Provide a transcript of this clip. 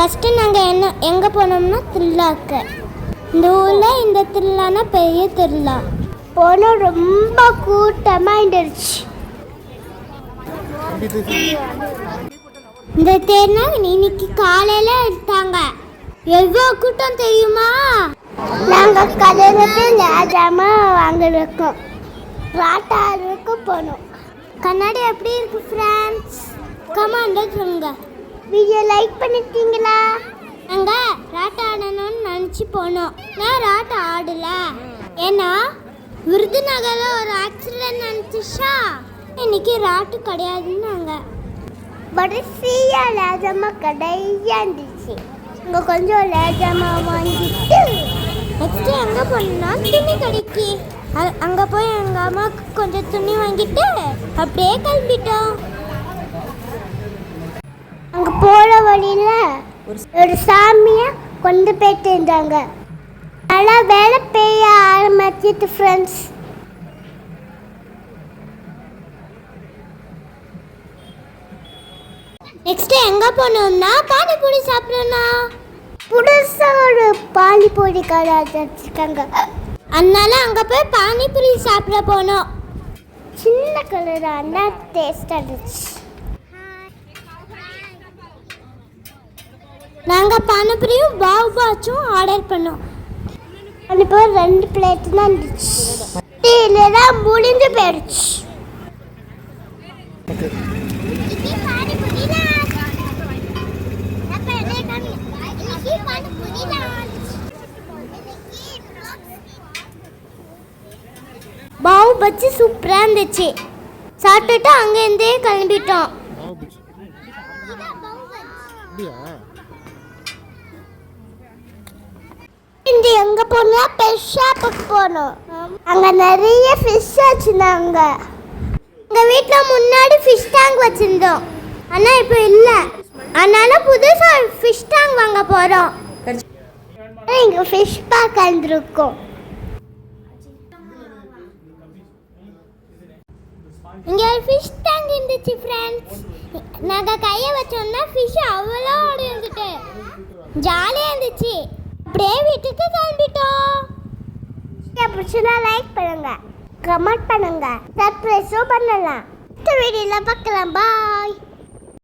First நாங்கள் எங்கே போனோம்னா திருவிழாக்கு. இந்த ஊரில் இந்த திருவிழானா பெரிய திருவிழா. போனோம், ரொம்ப கூட்டமாக இருந்துச்சு. இந்த தேர்னா இன்னைக்கு காலையில் எடுத்தாங்க. எவ்வளோ கூட்டம் தெரியுமா? நாங்கள் கடையில் ஜாமான் வாங்கிருக்கோம், ராட்டாருக்கு போனோம். கண்ணாடி எப்படி இருக்கு ஃப்ரெண்ட்ஸ்? கமெண்ட் சொல்லுங்க. வீடியோ லைக் பண்ணிட்டீங்களா? நாங்கள் ராட்டை ஆடணும்னு நினச்சி போனோம். நான் ராட்டை ஆடல, ஏன்னா விருதுநகரில் ஒரு ஆக்சிடென்ட் நினச்சிச்சா. இன்னைக்கு ராட்டு கிடையாதுன்னு நாங்கள் வரிசையாக லேஜமாக கடையாக இருந்துச்சு. இங்கே கொஞ்சம் லேஜமாக வாங்கிட்டு நெக்ஸ்ட்டு எங்கே போனோம்னா துணி கடைக்கு. அங்கே போய் எங்கள் அம்மாவுக்கு கொஞ்சம் துணி வாங்கிட்டு அப்படியே கிளம்பிட்டோம். அங்கே போகிற வழியில் ஒரு சாமியை கொண்டு போயிட்டு இருந்தாங்க. நல்லா வேலை பெய்ய ஆரம்பிச்சிட்டு ஃப்ரெண்ட்ஸ். நெக்ஸ்ட்டு எங்கே போனோம்னா பானிபூரி சாப்பிடணும். புதுசாக ஒரு பானிபூரி கடை வச்சுருக்காங்க, அதனால அங்கே போய் பானிபூரி சாப்பிட போனோம். சின்ன கலராக இருந்தால் டேஸ்டாக இருந்துச்சு. நாங்கள் பானிபூரியும் பாவுபாச்சும் ஆர்டர் பண்ணோம். பானிபூரி 2 பிளேட் தான் இருந்துச்சு. இல்லைனா முடிஞ்சு போயிடுச்சு. பாவு பச்சி சூப்பராக இருந்துச்சு. சாப்பிட்டுட்டு அங்கேருந்தே கிளம்பிட்டோம். இங்கே எங்கே போனோம்? ஃபிஷ் ஷாப்புக்கு போனோம். அங்கே நிறைய ஃபிஷ் வச்சுருந்தாங்க. எங்கள் வீட்டில் முன்னாடி ஃபிஷ் டேங்க் வச்சுருந்தோம், ஆனால் இப்போ இல்லை. அதனால் புதுசாக ஃபிஷ் டேங்க் வாங்க போகிறோம். இங்கே ஃபிஷ் பார்க் வந்துருக்கோம். இங்கே ஒரு ஃபிஷ் டேங்க் இருந்துச்சு ஃப்ரெண்ட்ஸ். நாங்கள் கையை வச்சோம்னா ஃபிஷ் அவ்வளோ ஓடி வந்துட்டு ஜாலியாக இருந்துச்சு. அப்படியே வீட்டுக்கு கிளம்பிட்டோம். பிடிச்சதா லைக் பண்ணுங்க, கமெண்ட் பண்ணுங்க, சப்ஸ்கிரைபும் பண்ணலாம். இந்த வீடியோவில் பார்க்கலாம். பாய்.